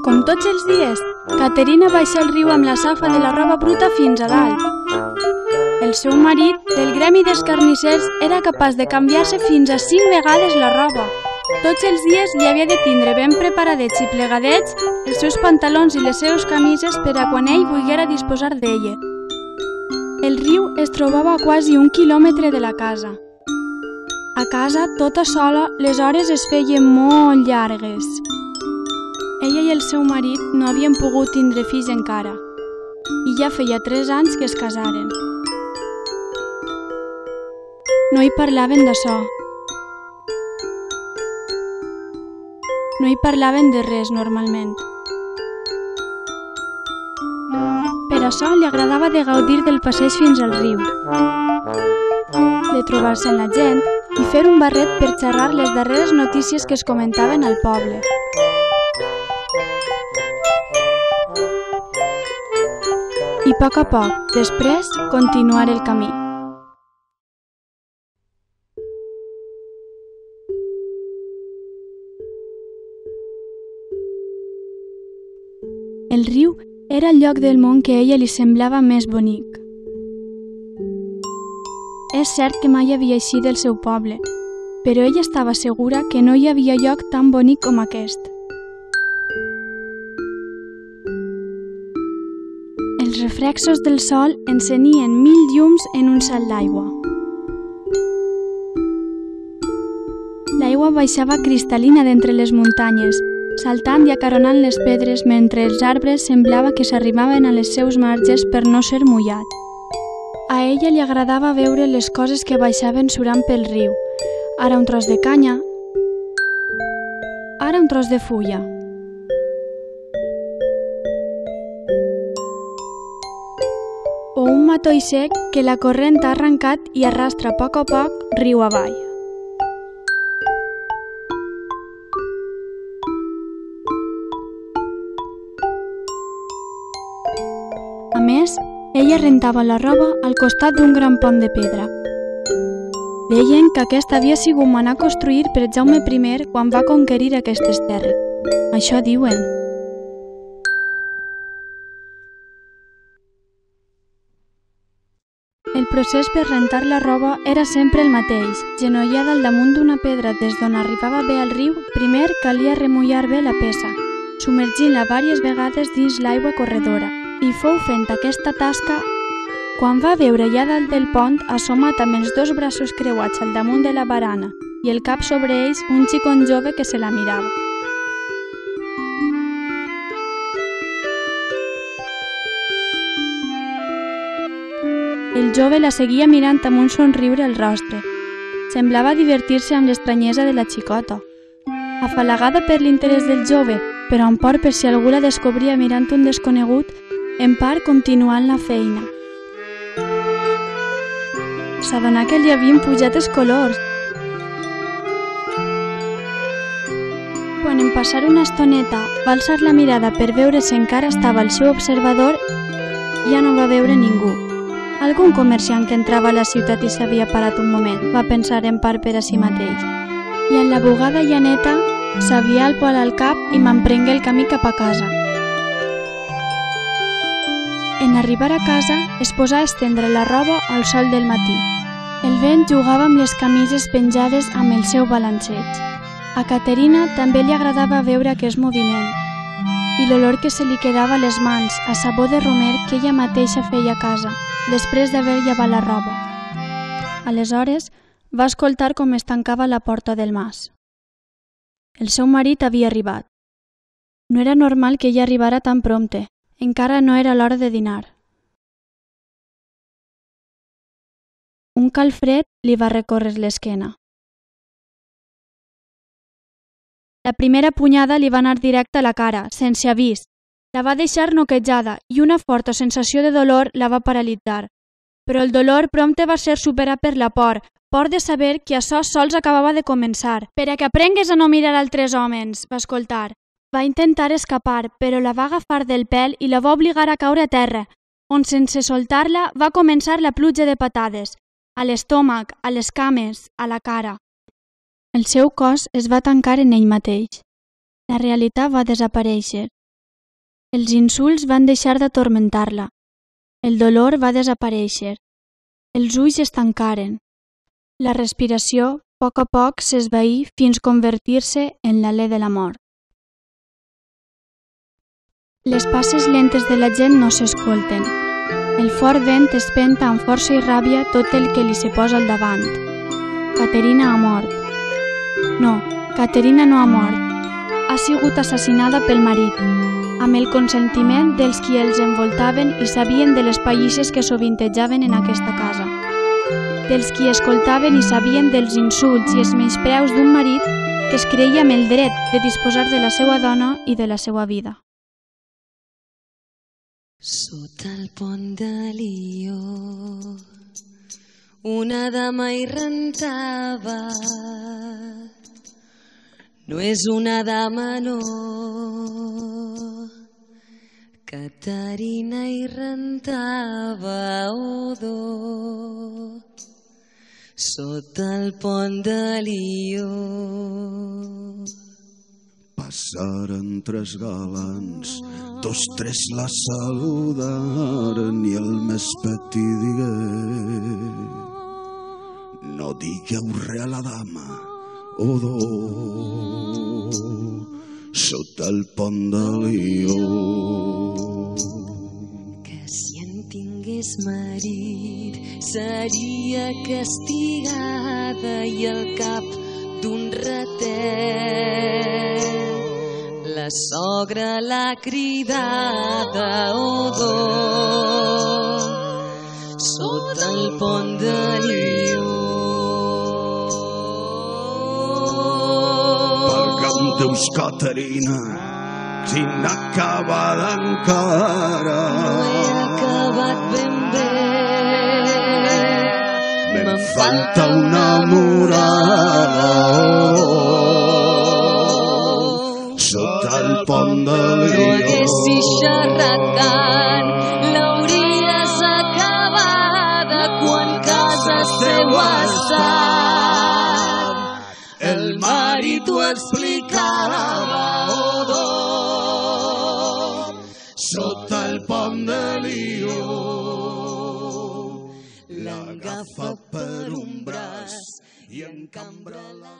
Com tots els dies, Caterina baixa al riu amb la safa de la roba bruta fins a dalt. El seu marit, del gremi dels carnissers, era capaç de canviar-se fins a 5 vegades la roba. Tots els dies li havia de tindre ben preparadets i plegadets els seus pantalons i les seves camises per a quan ell volguera disposar d'ella. El riu es trobava a quasi 1 quilòmetre de la casa. A casa, tota sola, les hores es feien molt llargues. Ella i el seu marit no havien pogut tindre fills encara, i ja feia 3 anys que es casaren. No hi parlaven d'açò. No hi parlaven de res, normalment. Per això li agradava de gaudir del passeig fins al riu, de trobar-se amb la gent i fer un barret per xerrar les darreres notícies que es comentaven al poble. I a poc, després, continuar el camí. El riu era el lloc del món que a ella li semblava més bonic. És cert que mai havia eixit del seu poble, però ella estava segura que no hi havia lloc tan bonic com aquest. Els reflexos del sol encenien 1000 llums en un salt d'aigua. L'aigua baixava cristal·lina d'entre les muntanyes, saltant i acaronant les pedres mentre els arbres semblava que s'arribaven a les seus marges per no ser mullat. A ella li agradava veure les coses que baixaven surant pel riu. Ara un tros de canya, ara un tros de fulla. O un matoll sec que la corrent ha arrencat i arrastra a poc riu avall. A més, ella rentava la roba al costat d'un gran pont de pedra. Deien que aquest havia sigut manat a construir per Jaume I quan va conquerir aquestes terres. Això diuen. El procés per rentar la roba era sempre el mateix. Genollada al damunt d'una pedra des d'on arribava bé al riu, primer calia remullar bé la peça, submergint-la diverses vegades dins l'aigua corredora. I fou fent aquesta tasca quan va veure ja dalt del pont, assomat amb els 2 braços creuats al damunt de la barana i el cap sobre ells, un xicon jove que se la mirava. El jove la seguia mirant amb un somriure al rostre. Semblava divertir-se amb l'estranyesa de la xicota. Afalagada per l'interès del jove, però amb por per si algú la descobria mirant un desconegut, en part continuant la feina. S'adonà que li havien pujat els colors. Quan en passar una estoneta va alçar la mirada per veure si encara estava al seu observador, ja no va veure ningú. Algun comerciant que entrava a la ciutat i s'havia parat un moment, va pensar en part per a si mateix. I en la bugada llaneta s'havia el pol al cap i m'emprengué el camí cap a casa. En arribar a casa, es posà a estendre la roba al sol del matí. El vent jugava amb les camises penjades amb el seu balanceig. A Caterina també li agradava veure aquest moviment i l'olor que se li quedava a les mans, a sabó de romer que ella mateixa feia a casa, després d'haver llevat la roba. Aleshores, va escoltar com es tancava la porta del mas. El seu marit havia arribat. No era normal que ella arribara tan prompte. Encara no era l'hora de dinar. Un calfred li va recórrer l'esquena. La primera punyada li va anar directe a la cara, sense avís. La va deixar noquejada i una forta sensació de dolor la va paralitzar. Però el dolor prompte va ser superat per la por de saber que això sols acabava de començar. Per a que aprengues a no mirar altres homes, va escoltar. Va intentar escapar, però la va agafar del pèl i la va obligar a caure a terra, on sense soltar-la va començar la pluja de patades, a l'estómac, a les cames, a la cara. El seu cos es va tancar en ell mateix. La realitat va desaparèixer Els insults van deixar d'atormentar-la. El dolor va desaparèixer. Els ulls es tancaren. La respiració, a poc s'esvaí fins convertir-se en l'alè de la mort. Les passes lentes de la gent no s'escolten. El fort vent espenta amb força i ràbia tot el que li se posa al davant. Caterina ha mort. No, Caterina no ha mort. Ha sigut assassinada pel marit, amb el consentiment dels qui els envoltaven i sabien de les pallisses que sovintejaven en aquesta casa, dels qui escoltaven i sabien dels insults i els menyspreus d'un marit que es creia amb el dret de disposar de la seva dona i de la seva vida. Sota el pont de Lió, una dama hi rentava. No és una dama, no. Caterina hi rentava odor. Sota el pont de Lió. Passaren 3 galants, 2, 3 la saludaren i el més petit digué: no digueu res a la dama, odor, sota el pont de Lió. Que si en tingués marit seria castigada i al cap d'un ratet la sogra l'ha cridada odor sota el pont de Lió. Deus, Caterina, si n'acabada encara. No he acabat ben bé. Me'n falta una murada sota el pont de Lió. No haguessis xerrat tant, l'hauries acabada quan casa seu ha estat. El marit ho explicava odor sota el pont de Lió. L'agafa per un braç i encambra la